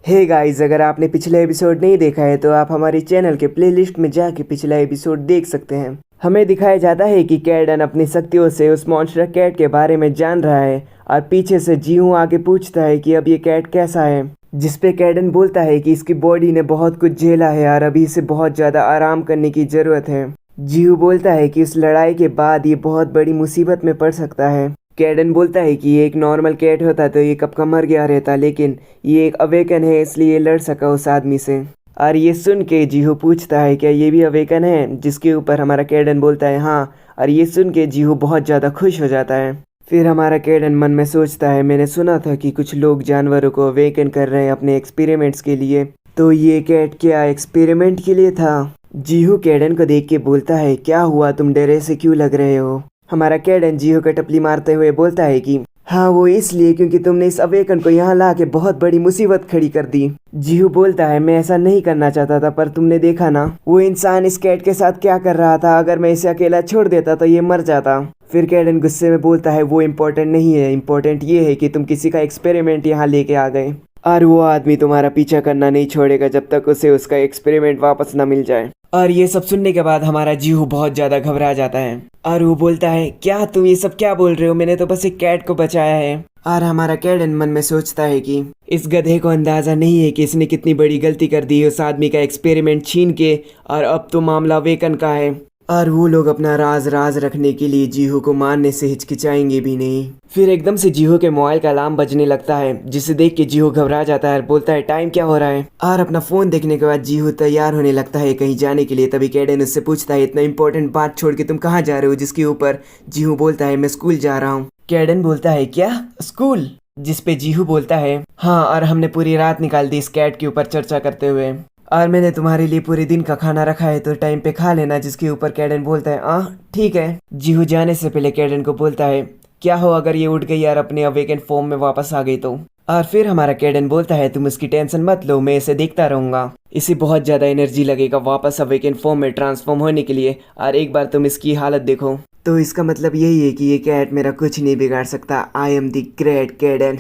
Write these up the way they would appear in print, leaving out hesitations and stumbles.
Hey guys, अगर आपने पिछला एपिसोड नहीं देखा है तो आप हमारे चैनल के प्लेलिस्ट में जाके पिछला एपिसोड देख सकते हैं। हमें दिखाया जाता है कि कैडन अपनी शक्तियों से उस मॉन्स्टर कैट के बारे में जान रहा है और पीछे से जीहू आके पूछता है कि अब ये कैट कैसा है, जिसपे कैडन बोलता है कि इसकी बॉडी ने बहुत कुछ झेला है और अभी इसे बहुत ज़्यादा आराम करने की ज़रूरत है। जीहू बोलता है कि उस लड़ाई के बाद ये बहुत बड़ी मुसीबत में पड़ सकता है। कैडन बोलता है कि ये एक नॉर्मल कैट होता तो ये कब का मर गया रहता, लेकिन ये एक अवेकन है इसलिए ये लड़ सका उस आदमी से। और ये सुन के जीहू पूछता है क्या ये भी अवेकन है, जिसके ऊपर हमारा कैडन बोलता है हाँ। और ये सुन के जीहू बहुत ज़्यादा खुश हो जाता है। फिर हमारा कैडन मन में सोचता है मैंने सुना था कि कुछ लोग जानवरों को अवेकन कर रहे हैं अपने एक्सपेरिमेंट्स के लिए, तो ये कैट क्या एक्सपेरिमेंट के लिए था। जीहू कैडन को देख के बोलता है क्या हुआ, तुम डरे से क्यों लग रहे हो। हमारा कैडन जीहू को टपली मारते हुए बोलता है कि हाँ वो इसलिए क्योंकि तुमने इस अवेकन को यहाँ ला के बहुत बड़ी मुसीबत खड़ी कर दी। जीहू बोलता है मैं ऐसा नहीं करना चाहता था, पर तुमने देखा ना वो इंसान इस कैट के साथ क्या कर रहा था, अगर मैं इसे अकेला छोड़ देता तो ये मर जाता। फिर कैडन गुस्से में बोलता है वो इम्पोर्टेंट नहीं है, इम्पोर्टेंट ये है कि तुम किसी का एक्सपेरिमेंट यहाँ लेके आ गए और वो आदमी तुम्हारा पीछा करना नहीं छोड़ेगा जब तक उसे उसका एक्सपेरिमेंट वापस ना मिल जाए। और ये सब सुनने के बाद हमारा जीहू बहुत ज़्यादा घबरा जाता है और वो बोलता है क्या तुम ये सब क्या बोल रहे हो, मैंने तो बस एक कैट को बचाया है। और हमारा कैडन मन में सोचता है कि इस गधे को अंदाज़ा नहीं है कि इसने कितनी बड़ी गलती कर दी उस आदमी का एक्सपेरिमेंट छीन के, और अब तो मामला वेकन का है और वो लोग अपना राज राज रखने के लिए जीहू को मारने से हिचकिचाएंगे भी नहीं। फिर एकदम से जीहू के मोबाइल का अलार्म बजने लगता है, जिसे देख के जीहू घबरा जाता है और बोलता है टाइम क्या हो रहा है। और अपना फ़ोन देखने के बाद जीहू तैयार होने लगता है कहीं जाने के लिए। तभी कैडन उससे पूछता है इतना इंपॉर्टेंट बात छोड़ के तुम कहाँ जा रहे हो, जिसके ऊपर जीहू बोलता है मैं स्कूल जा रहा हूँ। कैडन बोलता है क्या स्कूल, जिसपे जीहू बोलता है हाँ, और हमने पूरी रात निकाल दी इस कैट के ऊपर चर्चा करते हुए, और मैंने तुम्हारे लिए पूरे दिन का खाना रखा है तो टाइम पे खा लेना। जिसके ऊपर कैडन बोलता है ठीक है। जीहू जाने से पहले कैडन को बोलता है क्या हो अगर ये उठ गई यार अपने अवेकन फॉर्म में वापस आ गई तो। और फिर हमारा कैडन बोलता है तुम इसकी टेंशन मत लो, मैं इसे देखता रहूंगा, इसे बहुत ज़्यादा एनर्जी लगेगा वापस अवेकन फॉर्म में ट्रांसफॉर्म होने के लिए, और एक बार तुम इसकी हालत देखो। तो इसका मतलब यही है कि ये कैट मेरा कुछ नहीं बिगाड़ सकता, I am the great Caden.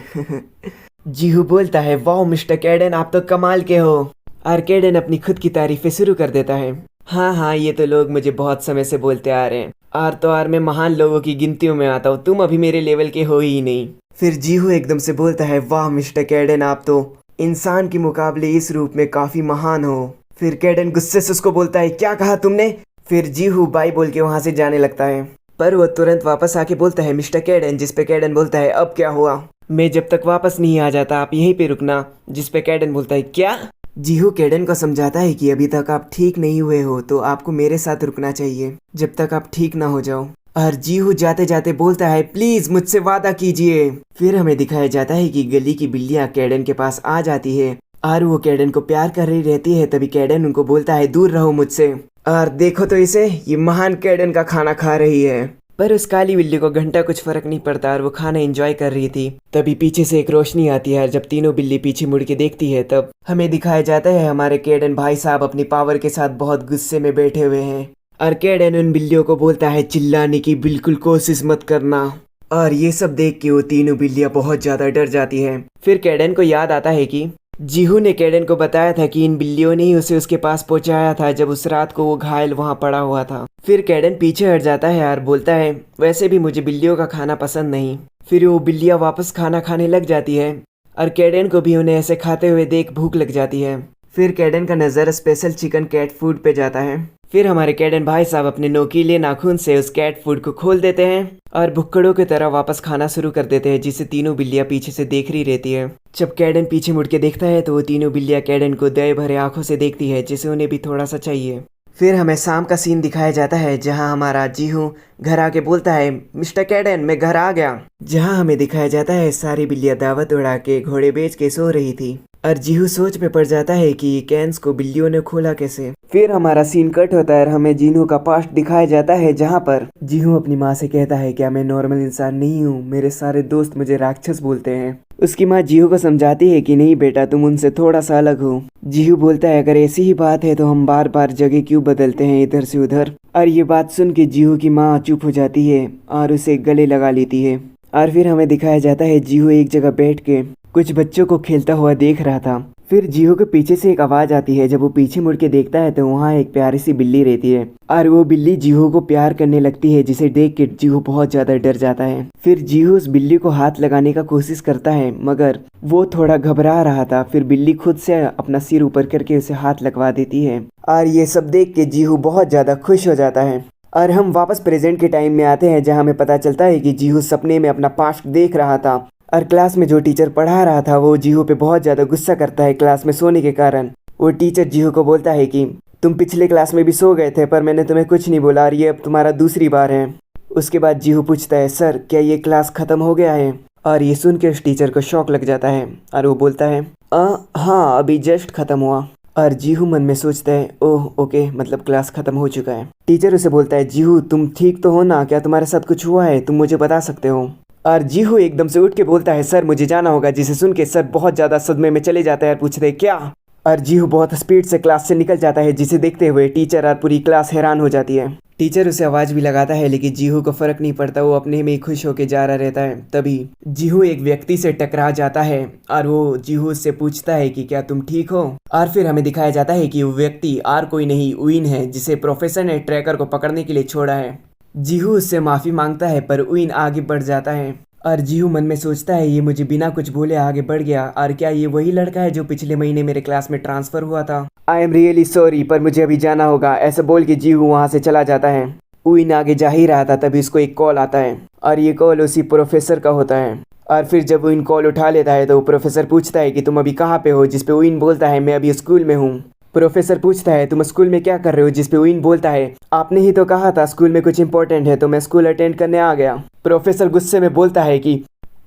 जीहू बोलता है वाह मिस्टर कैडन आप तो कमाल के हो। और कैडन अपनी खुद की तारीफें शुरू कर देता है हाँ ये तो लोग मुझे बहुत समय से बोलते आ रहे हैं, और तो और मैं महान लोगों की गिनतियों में आता हूँ, तुम अभी मेरे लेवल के हो ही नहीं। फिर जीहू एकदम से बोलता है वाह मिस्टर कैडन आप तो इंसान के मुकाबले इस रूप में काफ़ी महान हो। फिर कैडन गुस्से से उसको बोलता है क्या कहा तुमने। फिर जीहू बाय बोल के वहाँ से जाने लगता है, पर वो तुरंत वापस आके बोलता है मिस्टर कैडन, जिसपे कैडन बोलता है अब क्या हुआ, मैं जब तक वापस नहीं आ जाता आप यहीं पे रुकना। जिसपे कैडन बोलता है क्या। जीहू कैडन को समझाता है कि अभी तक आप ठीक नहीं हुए हो तो आपको मेरे साथ रुकना चाहिए जब तक आप ठीक ना हो जाओ। और जीहू जाते जाते बोलता है प्लीज मुझसे वादा कीजिए। फिर हमें दिखाया जाता है कि गली की बिल्लियां कैडन के पास आ जाती है और वो कैडन को प्यार कर रही रहती है। तभी कैडन उनको बोलता है दूर रहो मुझसे, और देखो तो इसे, ये महान कैडन का खाना खा रही है। पर उस काली बिल्ली को घंटा कुछ फर्क नहीं पड़ता और वो खाना एंजॉय कर रही थी। तभी पीछे से एक रोशनी आती है और जब तीनों बिल्ली पीछे मुड़ के देखती है तब हमें दिखाया जाता है हमारे कैडन भाई साहब अपनी पावर के साथ बहुत गुस्से में बैठे हुए हैं। और कैडन उन बिल्लियों को बोलता है चिल्लाने की बिल्कुल कोशिश मत करना। और ये सब देख के वो तीनों बिल्लियां बहुत ज्यादा डर जाती हैं। फिर कैडन को याद आता है कि जीहू ने कैडन को बताया था कि इन बिल्लियों ने ही उसे उसके पास पहुंचाया था जब उस रात को वो घायल वहां पड़ा हुआ था। फिर कैडन पीछे हट जाता है और बोलता है वैसे भी मुझे बिल्लियों का खाना पसंद नहीं। फिर वो बिल्लियां वापस खाना खाने लग जाती है और कैडन को भी उन्हें ऐसे खाते हुए देख भूख लग जाती है। फिर कैडन का नज़र स्पेशल चिकन कैट फूड पे जाता है। फिर हमारे कैडन भाई साहब अपने नोकीले नाखून से उस कैट फूड को खोल देते हैं और भुक्कड़ों की तरह वापस खाना शुरू कर देते हैं, जिसे तीनों बिल्लियां पीछे से देख रही रहती है। जब कैडन पीछे मुड़ के देखता है तो वो तीनों बिल्लियां कैडन को दया भरे आंखों से देखती है, जिसे उन्हें भी थोड़ा सा चाहिए। फिर हमें शाम का सीन दिखाया जाता है जहां हमारा जीहू घर आके बोलता है मिस्टर कैडन मैं घर आ गया। जहां हमें दिखाया जाता है सारी बिल्लियां दावत उड़ा के घोड़े बेच के सो रही थी और जीहू सोच में पड़ जाता है कि कैंस को बिल्लियों ने खोला कैसे। फिर हमारा सीन कट होता है और हमें जीहू का पास्ट दिखाया जाता है जहाँ पर जीहू अपनी माँ से कहता है क्या मैं नॉर्मल इंसान नहीं हूँ, मेरे सारे दोस्त मुझे राक्षस बोलते हैं। उसकी माँ जीहू को समझाती है कि नहीं बेटा तुम उनसे थोड़ा सा अलग हो। जीहू बोलता है अगर ऐसी ही बात है तो हम बार बार जगह क्यों बदलते हैं इधर से उधर। और ये बात सुन के जीहू की माँ चुप हो जाती है और उसे गले लगा लेती है। और फिर हमें दिखाया जाता है जीहू एक जगह बैठ के कुछ बच्चों को खेलता हुआ देख रहा था। फिर जीहू के पीछे से एक आवाज आती है। जब वो पीछे मुड़ के देखता है तो वहाँ एक प्यारी सी बिल्ली रहती है और वो बिल्ली जीहू को प्यार करने लगती है, जिसे देख के जीहू बहुत ज्यादा डर जाता है। फिर जीहू उस बिल्ली को हाथ लगाने का कोशिश करता है मगर वो थोड़ा घबरा रहा था। फिर बिल्ली खुद से अपना सिर ऊपर करके उसे हाथ लगवा देती है और ये सब देख के जीहू बहुत ज्यादा खुश हो जाता है। और हम वापस प्रेजेंट के टाइम में आते हैं जहाँ हमें पता चलता है कि जीहू सपने में अपना पास्ट देख रहा था और क्लास में जो टीचर पढ़ा रहा था वो जीहू पे बहुत ज़्यादा गुस्सा करता है क्लास में सोने के कारण। वो टीचर जीहू को बोलता है कि तुम पिछले क्लास में भी सो गए थे पर मैंने तुम्हें कुछ नहीं बोला और ये अब तुम्हारा दूसरी बार है। उसके बाद जीहू पूछता है सर क्या ये क्लास ख़त्म हो गया है? और ये सुन के उस टीचर को शौक लग जाता है और वो बोलता है हाँ अभी जस्ट ख़त्म हुआ। और जीहू मन में सोचता है ओह ओके मतलब क्लास ख़त्म हो चुका है। टीचर उसे बोलता है जीहू तुम ठीक तो हो ना? क्या तुम्हारे साथ कुछ हुआ है? तुम मुझे बता सकते हो। और जीहू एकदम से उठ के बोलता है सर मुझे जाना होगा, जिसे सुन के सर बहुत ज़्यादा सदमे में चले जाता है और पूछते हैं क्या? और जीहू बहुत स्पीड से क्लास से निकल जाता है, जिसे देखते हुए टीचर और पूरी क्लास हैरान हो जाती है। टीचर उसे आवाज़ भी लगाता है लेकिन जीहू को फ़र्क नहीं पड़ता, वो अपने में ही खुश होकर जा रहा रहता है। तभी जीहू एक व्यक्ति से टकरा जाता है और वो जीहू से पूछता है कि क्या तुम ठीक हो? और फिर हमें दिखाया जाता है कि वो व्यक्ति और कोई नहीं उइन है, जिसे प्रोफेसर ने ट्रैकर को पकड़ने के लिए छोड़ा है। जीहू उससे माफ़ी मांगता है पर उइन आगे बढ़ जाता है और जीहू मन में सोचता है ये मुझे बिना कुछ बोले आगे बढ़ गया और क्या ये वही लड़का है जो पिछले महीने मेरे क्लास में ट्रांसफ़र हुआ था? आई एम रियली सॉरी पर मुझे अभी जाना होगा, ऐसा बोल के जीहू वहाँ से चला जाता है। उइन आगे जा ही रहा था तभी उसको एक कॉल आता है और ये कॉल उसी प्रोफेसर का होता है। और फिर जब उइन कॉल उठा लेता है तो वो प्रोफेसर पूछता है कि तुम अभी कहाँ पे हो? जिस पे उइन बोलता है मैं अभी स्कूल में हूँ। प्रोफेसर पूछता है तुम स्कूल में क्या कर रहे हो? जिस पे उइन बोलता है आपने ही तो कहा था स्कूल में कुछ इंपॉर्टेंट है तो मैं स्कूल अटेंड करने आ गया। प्रोफेसर गुस्से में बोलता है कि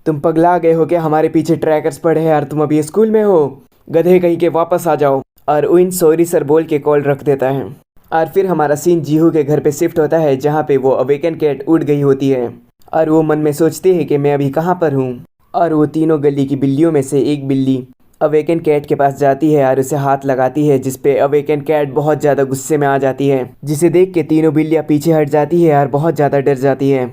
तुम पगला गए हो क्या? हमारे पीछे ट्रैकर्स पड़े हैं और तुम अभी स्कूल में हो, गधे कहीं के, वापस आ जाओ। और उइन सॉरी सर बोल के कॉल रख देता है। और फिर हमारा सीन जीहू के घर पे शिफ्ट होता है जहाँ पे वो अवेकन कैट उड़ गई होती है और वो मन में सोचती है कि मैं अभी कहाँ पर हूँ। और वो तीनों गली की बिल्लियों में से एक बिल्ली अवेकन कैट के पास जाती है और उसे हाथ लगाती है, जिसपे अवेकन कैट बहुत ज़्यादा गुस्से में आ जाती है, जिसे देख के तीनों बिल्लियाँ पीछे हट जाती है और बहुत ज़्यादा डर जाती है।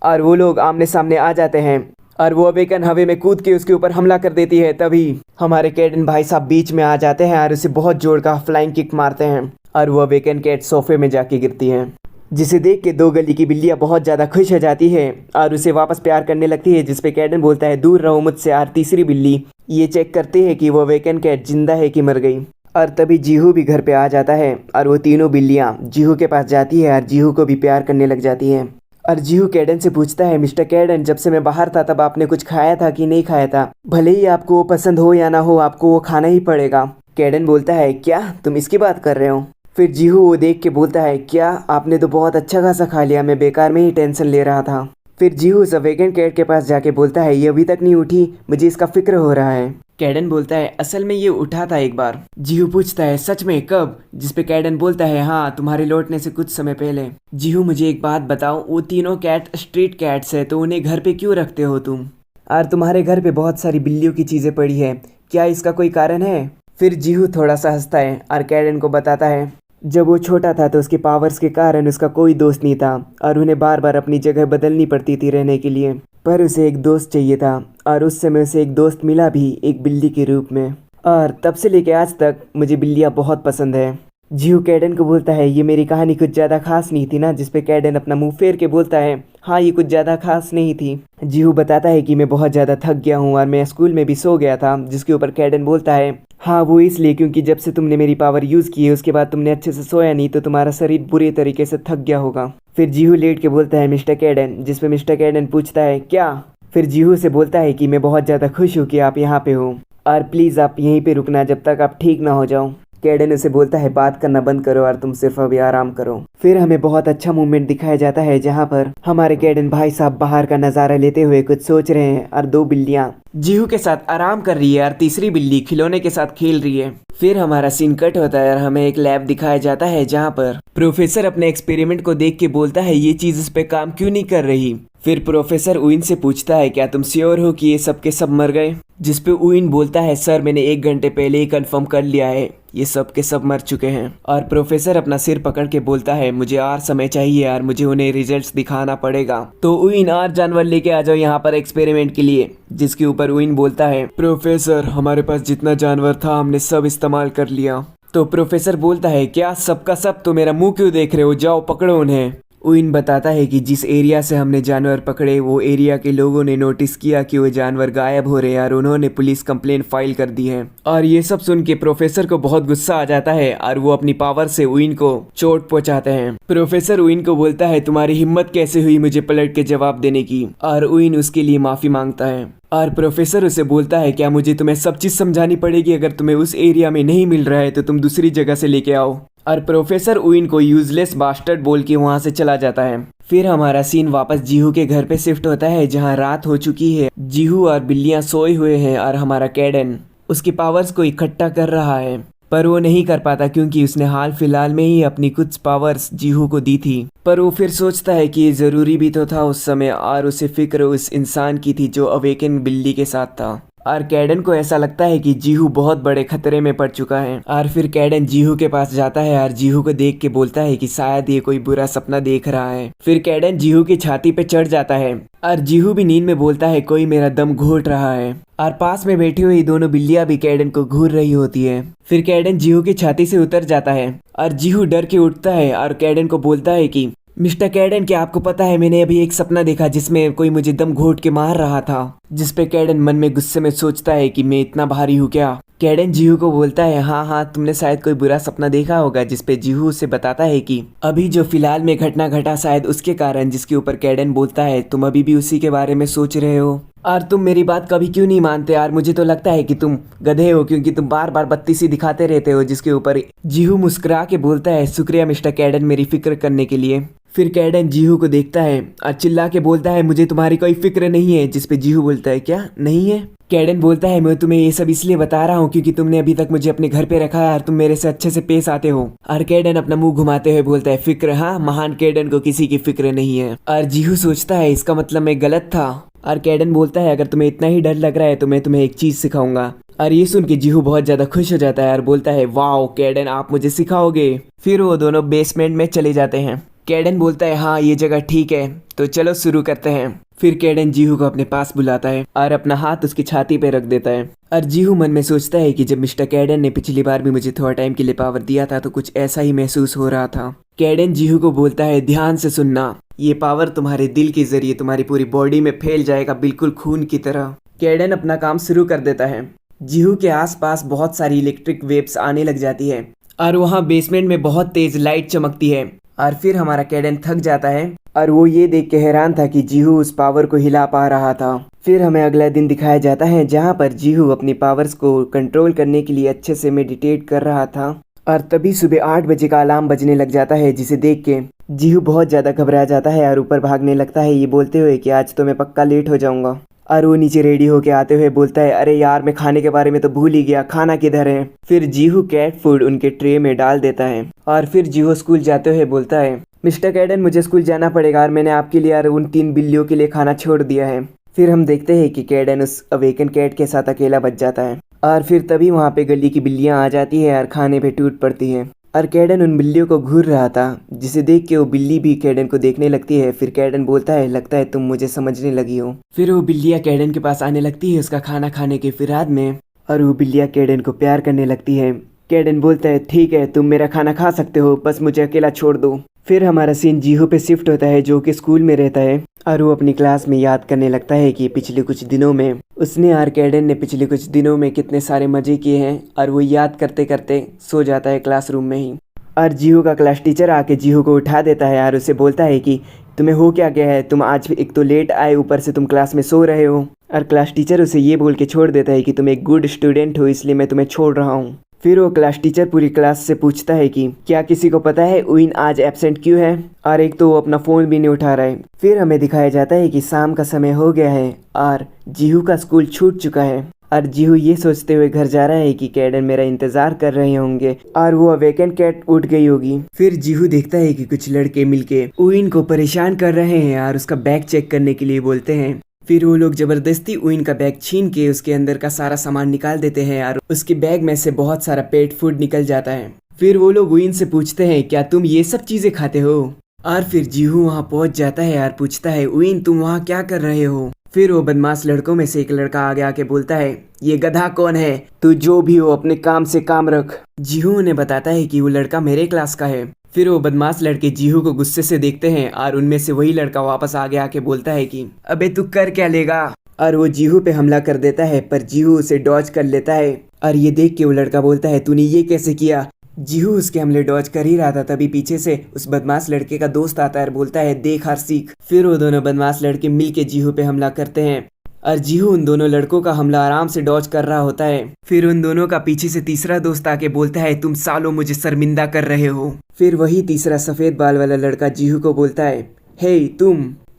और वो लोग आमने सामने आ जाते हैं और वो अवेकन हवा में कूद के उसके ऊपर हमला कर देती है। तभी हमारे कैडन भाई साहब बीच में आ जाते हैं और उसे बहुत जोर का फ्लाइंग किक मारते हैं और वो अवेकन कैट सोफे में जाके गिरती है, जिसे देख के दो गली की बिल्लियाँ बहुत ज़्यादा खुश हो जाती है और उसे वापस प्यार करने लगती है, जिसपे कैडन बोलता है दूर रहो मुझसे। और तीसरी बिल्ली ये चेक करती है कि वो अवेकन कैट जिंदा है कि मर गई। और तभी जीहू भी घर पे आ जाता है और वो तीनों बिल्लियाँ जीहू के पास जाती है और जीहू को भी प्यार करने लग जाती हैं। और जीहू कैडन से पूछता है मिस्टर कैडन जब से मैं बाहर था तब आपने कुछ खाया था कि नहीं खाया था? भले ही आपको वो पसंद हो या ना हो आपको वो खाना ही पड़ेगा। कैडन बोलता है क्या तुम इसकी बात कर रहे हो? फिर जीहू वो देख के बोलता है क्या आपने तो बहुत अच्छा खासा खा लिया, मैं बेकार में ही टेंशन ले रहा था। फिर जीहू उस अवेकन कैट के पास जाके बोलता है ये अभी तक नहीं उठी, मुझे इसका फिक्र हो रहा है। कैडन बोलता है असल में ये उठा था एक बार। जीहू पूछता है सच में कब? जिसपे कैडन बोलता है हाँ तुम्हारे लौटने से कुछ समय पहले। जीहू मुझे एक बात बताओ, वो तीनों कैट स्ट्रीट कैट्स है तो उन्हें घर पे क्यों रखते हो तुम? और तुम्हारे घर पे बहुत सारी बिल्लियों की चीज़ें पड़ी है, क्या इसका कोई कारण है? फिर जीहू थोड़ा सा हंसता है और कैडन को बताता है जब वो छोटा था तो उसके पावर्स के कारण उसका कोई दोस्त नहीं था और उन्हें बार बार अपनी जगह बदलनी पड़ती थी रहने के लिए, पर उसे एक दोस्त चाहिए था और उस समय उसे एक दोस्त मिला भी एक बिल्ली के रूप में। और तब से लेके आज तक मुझे बिल्लियाँ बहुत पसंद है। जीहू कैडन को बोलता है ये मेरी कहानी कुछ ज़्यादा खास नहीं थी ना? जिसपे कैडन अपना मुंह फेर के बोलता है हाँ ये कुछ ज़्यादा खास नहीं थी। जीहू बताता है कि मैं बहुत ज़्यादा थक गया हूँ और मैं स्कूल में भी सो गया था, जिसके ऊपर कैडन बोलता है हाँ वो इसलिए क्योंकि जब से तुमने मेरी पावर यूज़ की है उसके बाद तुमने अच्छे से सोया नहीं तो तुम्हारा शरीर बुरे तरीके से थक गया होगा। फिर जीहू लेट के बोलता है मिस्टर कैडन, जिसपे मिस्टर कैडन पूछता है क्या? फिर जीहू से बोलता है कि मैं बहुत ज़्यादा खुश हूँ कि आप यहाँ पे हो और प्लीज़ आप यहीं पे रुकना जब तक आप ठीक ना हो जाओ। कैडन उसे बोलता है बात करना बंद करो और तुम सिर्फ अभी आराम करो। फिर हमें बहुत अच्छा मूवमेंट दिखाया जाता है जहाँ पर हमारे कैडन भाई साहब बाहर का नज़ारा लेते हुए कुछ सोच रहे हैं और दो बिल्लियाँ जीहू के साथ आराम कर रही है और तीसरी बिल्ली खिलौने के साथ खेल रही है। फिर हमारा सीन कट होता है और हमें एक लैब दिखाया जाता है जहाँ पर प्रोफेसर अपने एक्सपेरिमेंट को देख के बोलता है ये चीज़ इस पे काम क्यों नहीं कर रही। फिर प्रोफेसर उइन से पूछता है क्या तुम श्योर हो कि ये सब के सब मर गए, जिस पे उइन बोलता है सर मैंने 1 घंटे पहले ही कंफर्म कर लिया है ये सब के सब मर चुके हैं। और प्रोफेसर अपना सिर पकड़ के बोलता है मुझे और समय चाहिए यार, मुझे उन्हें रिजल्ट्स दिखाना पड़ेगा। तो उइन और जानवर लेके आ जाओ यहाँ पर एक्सपेरिमेंट के लिए, जिसके ऊपर उइन बोलता है प्रोफेसर हमारे पास जितना जानवर था हमने सब इस्तेमाल कर लिया। तो प्रोफेसर बोलता है क्या सबका सब, तो मेरा मुंह क्यों देख रहे हो, जाओ पकड़ो उन्हें। उइन बताता है कि जिस एरिया से हमने जानवर पकड़े वो एरिया के लोगों ने नोटिस किया कि वो जानवर गायब हो रहे हैं और उन्होंने पुलिस कंप्लेन फाइल कर दी है। और ये सब सुन के प्रोफेसर को बहुत गुस्सा आ जाता है और वो अपनी पावर से उइन को चोट पहुंचाते हैं। प्रोफेसर उइन को बोलता है तुम्हारी हिम्मत कैसे हुई मुझे पलट के जवाब देने की, और उइन उसके लिए माफी मांगता है। और प्रोफेसर उसे बोलता है क्या मुझे तुम्हें सब चीज समझानी पड़ेगी, अगर तुम्हें उस एरिया में नहीं मिल रहा है तो तुम दूसरी जगह से लेके आओ। और प्रोफेसर उइन को यूजलेस बास्टर्ड बोल के वहां से चला जाता है। फिर हमारा सीन वापस जीहू के घर पे शिफ्ट होता है जहां रात हो चुकी है। जीहू और बिल्लियां सोए हुए हैं और हमारा कैडन उसकी पावर्स को इकट्ठा कर रहा है, पर वो नहीं कर पाता क्योंकि उसने हाल फिलहाल में ही अपनी कुछ पावर्स जीहू को दी थी। पर वो फिर सोचता है कि ये ज़रूरी भी तो था उस समय, और उसे फिक्र उस इंसान की थी जो अवेकन बिल्ली के साथ था। और कैडन को ऐसा लगता है कि जीहू बहुत बड़े खतरे में पड़ चुका है। और फिर कैडन जीहू के पास जाता है और जीहू को देख के बोलता है कि शायद ये कोई बुरा सपना देख रहा है। फिर कैडन जीहू की छाती पे चढ़ जाता है और जीहू भी नींद में बोलता है कोई मेरा दम घोट रहा है। और पास में बैठी हुई दोनों बिल्लियां भी कैडन को घूर रही होती है। फिर कैडन जीहू की छाती से उतर जाता है और जीहू डर के उठता है और कैडन को बोलता है कि मिस्टर कैडन क्या आपको पता है मैंने अभी एक सपना देखा जिसमें कोई मुझे दम घोट के मार रहा था। जिस पे कैडन मन में गुस्से में सोचता है कि मैं इतना भारी हूँ क्या। कैडन जीहू को बोलता है हाँ तुमने शायद कोई बुरा सपना देखा होगा, जिस पे जीहू उसे बताता है कि अभी जो फिलहाल में घटना घटा शायद उसके कारण, जिसके ऊपर कैडन बोलता है तुम अभी भी उसी के बारे में सोच रहे हो और तुम मेरी बात कभी क्यों नहीं मानते यार, मुझे तो लगता है कि तुम गधे हो क्योंकि तुम बार बार बत्ती सी दिखाते रहते हो। जिसके ऊपर जीहू मुस्कुरा के बोलता है शुक्रिया मिस्टर कैडन मेरी फिक्र करने के लिए। फिर कैडन जीहू को देखता है और चिल्ला के बोलता है मुझे तुम्हारी कोई फिक्र नहीं है, जिस पे जीहू बोलता है क्या नहीं है। कैडन बोलता है मैं तुम्हें ये सब इसलिए बता रहा हूँ क्योंकि तुमने अभी तक मुझे अपने घर पे रखा है और तुम मेरे से अच्छे से पेश आते हो। और कैडन अपना मुंह घुमाते हुए बोलता है फिक्र, हाँ महान कैडन को किसी की फिक्र नहीं है। और जीहू सोचता है इसका मतलब मैं गलत था। और कैडन बोलता है अगर तुम्हें इतना ही डर लग रहा है तो मैं तुम्हें एक चीज सिखाऊंगा। और ये सुन के जीहू बहुत ज्यादा खुश हो जाता है और बोलता है वाओ कैडन आप मुझे सिखाओगे। फिर वो दोनों बेसमेंट में चले जाते हैं। कैडन बोलता है हाँ ये जगह ठीक है तो चलो शुरू करते हैं। फिर कैडन जीहू को अपने पास बुलाता है और अपना हाथ उसकी छाती पे रख देता है। और जीहू मन में सोचता है कि जब मिस्टर कैडन ने पिछली बार भी मुझे थोड़ा टाइम के लिए पावर दिया था तो कुछ ऐसा ही महसूस हो रहा था। कैडन जीहू को बोलता है ध्यान से सुनना, ये पावर तुम्हारे दिल के जरिए तुम्हारी पूरी बॉडी में फैल जाएगा बिल्कुल खून की तरह। कैडन अपना काम शुरू कर देता है। जीहू के आसपास बहुत सारी इलेक्ट्रिक वेव्स आने लग जाती है और वहाँ बेसमेंट में बहुत तेज लाइट चमकती है। और फिर हमारा कैडन थक जाता है और वो ये देख के हैरान था कि जीहू उस पावर को हिला पा रहा था। फिर हमें अगला दिन दिखाया जाता है जहाँ पर जीहू अपनी पावर्स को कंट्रोल करने के लिए अच्छे से मेडिटेट कर रहा था। और तभी सुबह 8 बजे का अलार्म बजने लग जाता है, जिसे देख के जीहू बहुत ज़्यादा घबरा जाता है और ऊपर भागने लगता है ये बोलते हुए कि आज तो मैं पक्का लेट हो जाऊंगा। और वो नीचे रेडी होके आते हुए बोलता है अरे यार मैं खाने के बारे में तो भूल ही गया, खाना किधर है। फिर जीहू कैट फूड उनके ट्रे में डाल देता है। और फिर जीहू स्कूल जाते हुए बोलता है मिस्टर कैडन मुझे स्कूल जाना पड़ेगा और मैंने आपके लिए यार उन 3 बिल्लियों के लिए खाना छोड़ दिया है। फिर हम देखते हैं कि कैडन उस अवेकन कैट के साथ अकेला बच जाता है। और फिर तभी वहाँ पे गली की बिल्लियाँ आ जाती है और खाने पे टूट पड़ती हैं। और कैडन उन बिल्लियों को घूर रहा था, जिसे देख के वो बिल्ली भी कैडन को देखने लगती है। फिर कैडन बोलता है लगता है तुम मुझे समझने लगी हो। फिर वो बिल्लियाँ कैडन के पास आने लगती है उसका खाना खाने के फिराद में, और वो बिल्लियाँ कैडन को प्यार करने लगती है। कैडन बोलता है ठीक है तुम मेरा खाना खा सकते हो, बस मुझे अकेला छोड़ दो। फिर हमारा सीन जीहू पे शिफ्ट होता है जो कि स्कूल में रहता है और वो अपनी क्लास में याद करने लगता है कि पिछले कुछ दिनों में उसने और कैडन ने पिछले कुछ दिनों में कितने सारे मजे किए हैं। और वो याद करते करते सो जाता है क्लासरूम में ही। और जीहू का क्लास टीचर आके जीहू को उठा देता है और उसे बोलता है कि तुम्हें हो क्या गया है, तुम आज एक तो लेट आए ऊपर से तुम क्लास में सो रहे हो। और क्लास टीचर उसे ये बोल के छोड़ देता है कि तुम एक गुड स्टूडेंट हो इसलिए मैं तुम्हें छोड़ रहा हूँ। फिर वो क्लास टीचर पूरी क्लास से पूछता है कि क्या किसी को पता है उइन आज एब्सेंट क्यों है, और एक तो वो अपना फ़ोन भी नहीं उठा रहा है। फिर हमें दिखाया जाता है कि शाम का समय हो गया है और जीहू का स्कूल छूट चुका है और जीहू ये सोचते हुए घर जा रहा है कि कैडन मेरा इंतजार कर रहे होंगे और वो अवेकन कैट उठ गई होगी। फिर जीहू देखता है कि कुछ लड़के मिलके उइन को परेशान कर रहे हैं और उसका बैग चेक करने के लिए बोलते हैं। फिर वो लोग जबरदस्ती उइन का बैग छीन के उसके अंदर का सारा सामान निकाल देते हैं और उसके बैग में से बहुत सारा पेट फूड निकल जाता है। फिर वो लोग उइन से पूछते हैं क्या तुम ये सब चीजें खाते हो? और फिर जीहू वहाँ पहुंच जाता है और पूछता है उइन तुम वहाँ क्या कर रहे हो? फिर वो बदमाश लड़कों में से एक लड़का आगे आके बोलता है ये गधा कौन है? तू जो भी हो अपने काम से काम रख। जीहू उन्हें बताता है कि वो लड़का मेरे क्लास का है। फिर वो बदमाश लड़के जीहू को गुस्से से देखते हैं और उनमें से वही लड़का वापस आगे आके बोलता है कि अबे तू कर क्या लेगा? और वो जीहू पे हमला कर देता है पर जीहू उसे डॉज कर लेता है और ये देख के वो लड़का बोलता है तूने ये कैसे किया? जीहू उसके हमले डॉज कर ही रहा था तभी पीछे से उस बदमाश लड़के का दोस्त आता है और बोलता है देख हार सीख। फिर वो दोनों बदमाश लड़के मिलके जीहू पे हमला करते हैं और जीहू उन दोनों लड़कों का हमला आराम से डॉज कर रहा होता है। फिर उन दोनों का पीछे से तीसरा दोस्त आके बोलता है तुम सालों मुझे शर्मिंदा कर रहे हो। फिर वही तीसरा सफेद बाल वाला लड़का जीहू को बोलता है हे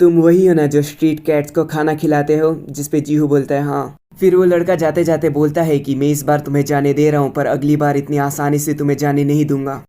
तुम वही हो ना जो स्ट्रीट कैट्स को खाना खिलाते हो? जिसपे जीहू बोलता है हाँ। फिर वो लड़का जाते जाते बोलता है कि मैं इस बार तुम्हें जाने दे रहा हूँ पर अगली बार इतनी आसानी से तुम्हें जाने नहीं दूंगा।